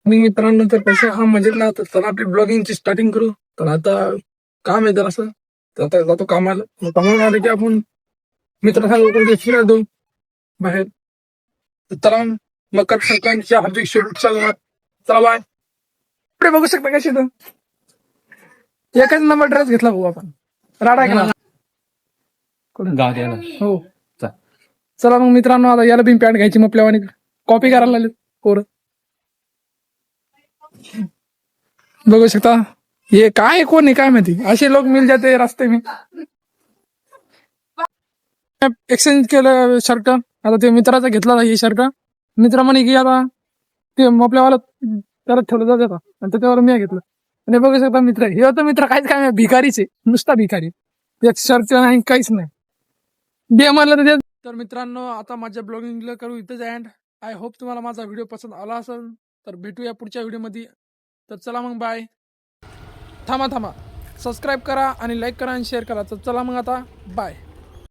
मी मित्रांनो तर पैसे हा म्हणजे ना तर चला आपली ब्लॉगिंगची स्टार्टिंग करू. तर आता काम आहे जरासं, तर आता जातो कामाला. मग कामाला आले की आपण मित्रांसोबत कोणते फिरायला जाऊ बाहेर. तर चला मकर संक्रांतीच्या हार्दिक शुभेच्छा. चला बाय. पुढे बघू शकता कशी तर एकच नंबर ड्रेस घेतला भाऊ आपण. राडा केला गाव द्यायला हो. चला मग मित्रांनो आता याला बिन पॅन्ट घ्यायची मग आणि कॉपी करायला लागले पोरं. बघू शकता हे काय कोण आहे काय माहिती, असे लोक मिल जाते रस्ते में. एक्सचेंज केलं शर्ट, आता ते मित्राचा घेतला हे शर्ट. मित्र म्हणे की आता ते आपल्यावाला करत ठेवलं जात आता, आणि त्याच्यावर मी घेतलं. आणि बघू शकता मित्र, हे होतं मित्र काहीच काय नाही, भिकारीच आहे, नुसता भिकारी. एक शर्ट नाही काहीच नाही, दे म्हणलं तर दे. तर मित्रांनो आता माझ्या ब्लॉगिंगला करू इथंच एंड. आय होप तुम्हाला माझा व्हिडिओ पसंत आला असेल, तर भेटूया पुढच्या व्हिडिओमध्ये. तर चला मग बाय. थांबा सबस्क्राईब करा आणि लाईक करा आणि शेअर करा. तर चला मग आता बाय.